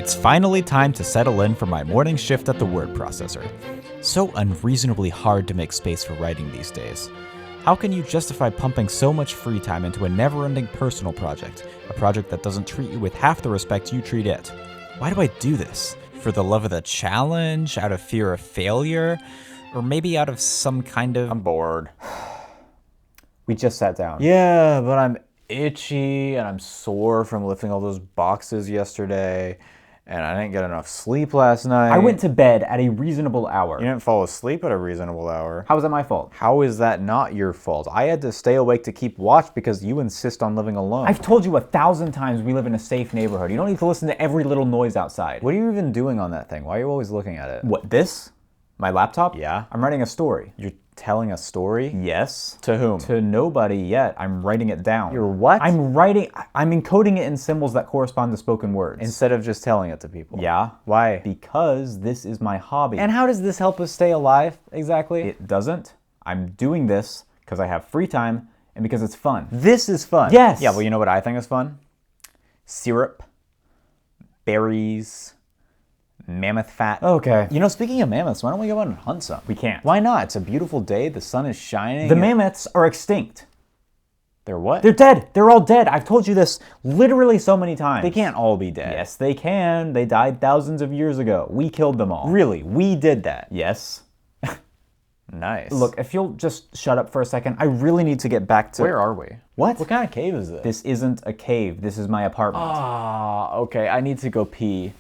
It's finally time to settle in for my morning shift at the word processor. So unreasonably hard to make space for writing these days. How can you justify pumping so much free time into a never-ending personal project, a project that doesn't treat you with half the respect you treat it? Why do I do this? For the love of the challenge? Out of fear of failure? Or maybe out of some kind of... I'm bored. We just sat down. Yeah, but I'm itchy and I'm sore from lifting all those boxes yesterday. And I didn't get enough sleep last night. I went to bed at a reasonable hour. You didn't fall asleep at a reasonable hour. How is that my fault? How is that not your fault? I had to stay awake to keep watch because you insist on living alone. I've told you 1,000 times we live in a safe neighborhood. You don't need to listen to every little noise outside. What are you even doing on that thing? Why are you always looking at it? What, this? My laptop? Yeah. I'm writing a story. You're telling a story? Yes. To whom? To nobody yet. I'm writing it down. You're what? I'm encoding it in symbols that correspond to spoken words. Instead of just telling it to people. Yeah. Why? Because this is my hobby. And how does this help us stay alive, exactly? It doesn't. I'm doing this because I have free time and because it's fun. This is fun. Yes. Yeah, well, you know what I think is fun? Syrup, berries, mammoth fat. Okay. You know, speaking of mammoths, why don't we go out and hunt some? We can't. Why not? It's a beautiful day. The sun is shining. The mammoths are extinct. They're what? They're dead. They're all dead. I've told you this literally so many times. They can't all be dead. Yes, they can. They died thousands of years ago. We killed them all. Really? We did that? Yes. Nice. Look, if you'll just shut up for a second, I really need to get back to... Where are we? What? What kind of cave is this? This isn't a cave. This is my apartment. Ah, okay. I need to go pee.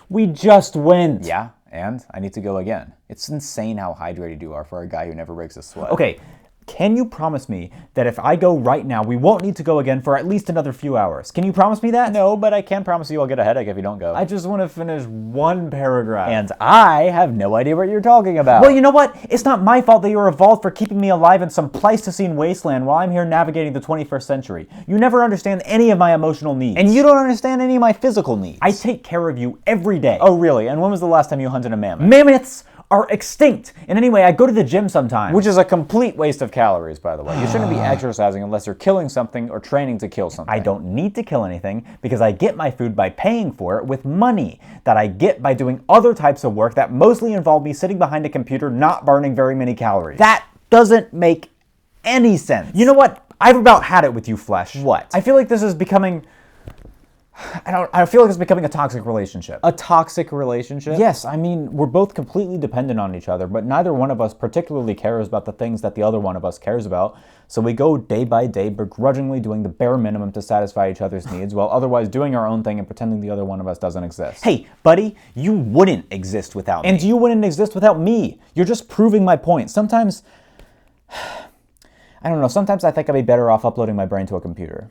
We just went. Yeah, and I need to go again. It's insane how hydrated you are for a guy who never breaks a sweat. Okay, can you promise me that if I go right now, we won't need to go again for at least another few hours? Can you promise me that? No, but I can promise you I'll get a headache if you don't go. I just want to finish one paragraph. And I have no idea what you're talking about. Well, you know what? It's not my fault that you're evolved for keeping me alive in some Pleistocene wasteland while I'm here navigating the 21st century. You never understand any of my emotional needs. And you don't understand any of my physical needs. I take care of you every day. Oh, really? And when was the last time you hunted a mammoth? Mammoths are extinct. And anyway, I go to the gym sometimes. Which is a complete waste of calories, by the way. You shouldn't be exercising unless you're killing something or training to kill something. I don't need to kill anything because I get my food by paying for it with money that I get by doing other types of work that mostly involve me sitting behind a computer not burning very many calories. That doesn't make any sense. You know what? I've about had it with you, Flesh. What? I feel like this is becoming... I feel like it's becoming a toxic relationship. A toxic relationship? Yes, I mean, we're both completely dependent on each other, but neither one of us particularly cares about the things that the other one of us cares about. So we go day by day begrudgingly doing the bare minimum to satisfy each other's needs, while otherwise doing our own thing and pretending the other one of us doesn't exist. Hey, buddy, you wouldn't exist without me. And you wouldn't exist without me. You're just proving my point. Sometimes, I don't know, sometimes I think I'd be better off uploading my brain to a computer.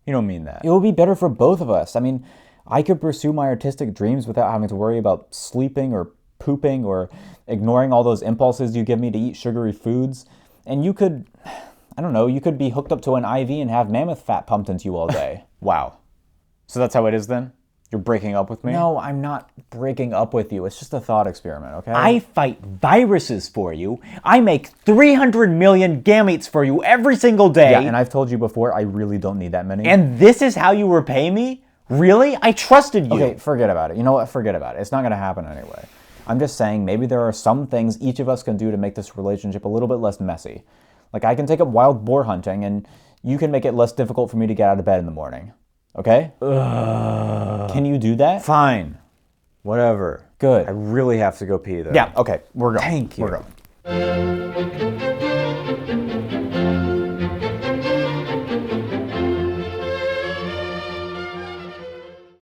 You don't mean that. It would be better for both of us. I mean, I could pursue my artistic dreams without having to worry about sleeping or pooping or ignoring all those impulses you give me to eat sugary foods. And you could, I don't know, you could be hooked up to an IV and have mammoth fat pumped into you all day. Wow. So that's how it is then? You're breaking up with me? No, I'm not breaking up with you. It's just a thought experiment, okay? I fight viruses for you. I make 300 million gametes for you every single day. Yeah, and I've told you before, I really don't need that many. And this is how you repay me? Really? I trusted you. Okay, forget about it. You know what? Forget about it. It's not going to happen anyway. I'm just saying maybe there are some things each of us can do to make this relationship a little bit less messy. Like I can take up wild boar hunting and you can make it less difficult for me to get out of bed in the morning. Okay? Can you do that? Fine. Whatever. Good. I really have to go pee though. Yeah, okay. We're going. Thank you. We're going.